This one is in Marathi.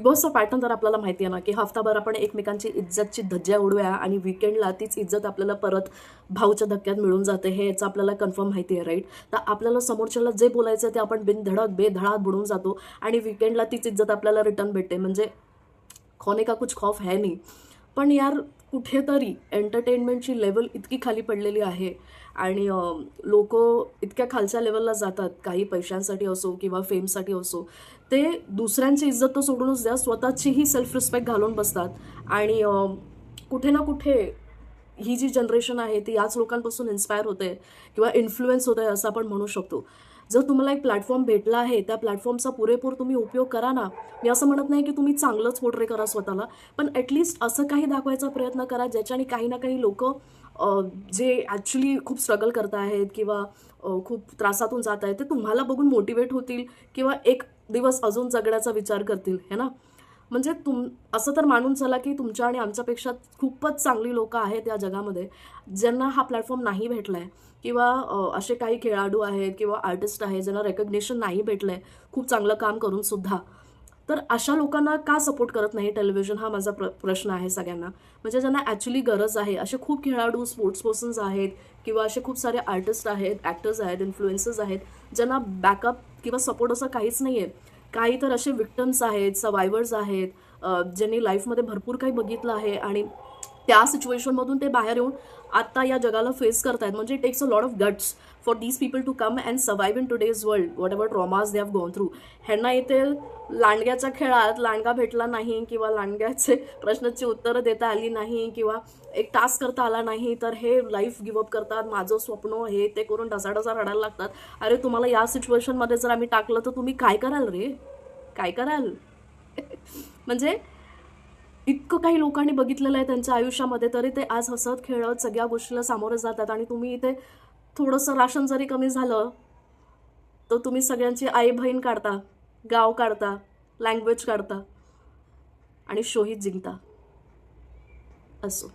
बिग बॉसचा पॅटर्न तर आपल्याला माहिती आहे ना, की हफ्ताभर आपण एकमेकांची इज्जतची धज्ज्या उडवूया आणि वीकेंडला तीच इज्जत आपल्याला परत भाऊच्या धक्क्यात मिळून जाते, हे याचं आपल्याला कन्फर्म माहिती आहे, राईट? तर आपल्याला समोरच्याला जे बोलायचं ते आपण बिनधडक बेधडात बुडून जातो आणि वीकेंडला तीच इज्जत आपल्याला रिटर्न भेटते. म्हणजे खोने का कुछ खौफ है नहीं. पण यार कुठेतरी एंटरटेनमेंटची लेवल इतकी खाली पडलेली आहे आणि लोक इतक्या खालच्या लेवलला जातात, काही पैशांसाठी असो किंवा फेमसाठी असो, ते दुसऱ्यांची इज्जत तर सोडूनच द्या, स्वतःचीही सेल्फ रिस्पेक्ट घालून बसतात. आणि कुठे ना कुठे ही जी जनरेशन आहे ती याच लोकांपासून इन्स्पायर होते किंवा इन्फ्लुएन्स होते असं आपण म्हणू शकतो. जर तुम्हाला एक प्लॅटफॉर्म भेटला आहे, त्या प्लॅटफॉर्मचा पुरेपूर तुम्ही उपयोग करा ना. मी असं म्हणत नाही की तुम्ही चांगलंच पोर्ट्रे करा स्वतःला, पण ॲटलिस्ट असं काही दाखवायचा प्रयत्न करा ज्याच्याने काही ना काही लोकं जे ॲक्च्युली खूप स्ट्रगल करत आहेत किंवा खूप त्रासातून जात आहेत, ते तुम्हाला बघून मोटिवेट होतील किंवा एक दिवस अजून जगण्याचा विचार करतील, है ना? म्हणजे असं तर मानून चला की तुमच्या आणि आमच्यापेक्षा खूपच चांगली लोकं आहेत या जगामध्ये, ज्यांना हा प्लॅटफॉर्म नाही भेटलाय किंवा असे काही खेळाडू आहेत किंवा आर्टिस्ट आहेत ज्यांना रेकग्निशन नाही भेटलंय खूप चांगलं काम करून सुद्धा. तर अशा लोकांना का सपोर्ट करत नाही टेलिव्हिजन, हा माझा प्रश्न आहे सगळ्यांना. म्हणजे ज्यांना ॲक्च्युली गरज आहे, असे खूप खेळाडू, स्पोर्ट्स पर्सन्स आहेत किंवा असे खूप सारे आर्टिस्ट आहेत, ॲक्टर्स आहेत, इन्फ्लुएन्सर्स आहेत, ज्यांना बॅकअप किंवा सपोर्ट असं काहीच नाही आहे. काही तर असे विक्टम्स आहेत, सर्वायवर्स आहेत, ज्यांनी लाईफमध्ये भरपूर काही बघितलं आहे आणि त्या सिच्युएशनमधून ते बाहेर येऊन आता या जगाला फेस करतायत. म्हणजे it takes a lot of guts for these people to come and survive in today's world, whatever traumas they have gone through. ह्यांना इथे लांडग्याच्या खेळात लांडगा भेटला नाही किंवा लांडग्याचे प्रश्नाची उत्तरं देता आली नाही किंवा एक टास्क करता आला नाही, तर हे लाईफ गिवअप करतात. माझं स्वप्न हे ते करून ढसाढसा रडायला लागतात. अरे तुम्हाला या सिच्युएशनमध्ये जर आम्ही टाकलं तर तुम्ही काय कराल रे? काय कराल? म्हणजे इतकं काही लोकांनी बघितलेलं आहे त्यांच्या आयुष्यामध्ये, तरी ते आज हसत खेळत सगळ्या गोष्टीला सामोरे जातात. आणि तुम्ही इथे थोडंसं राशन जरी कमी झालं तर तुम्ही सगळ्यांची आई बहीण काढता, गाव काढता, लँग्वेज काढता आणि शोही जिंकता. असो.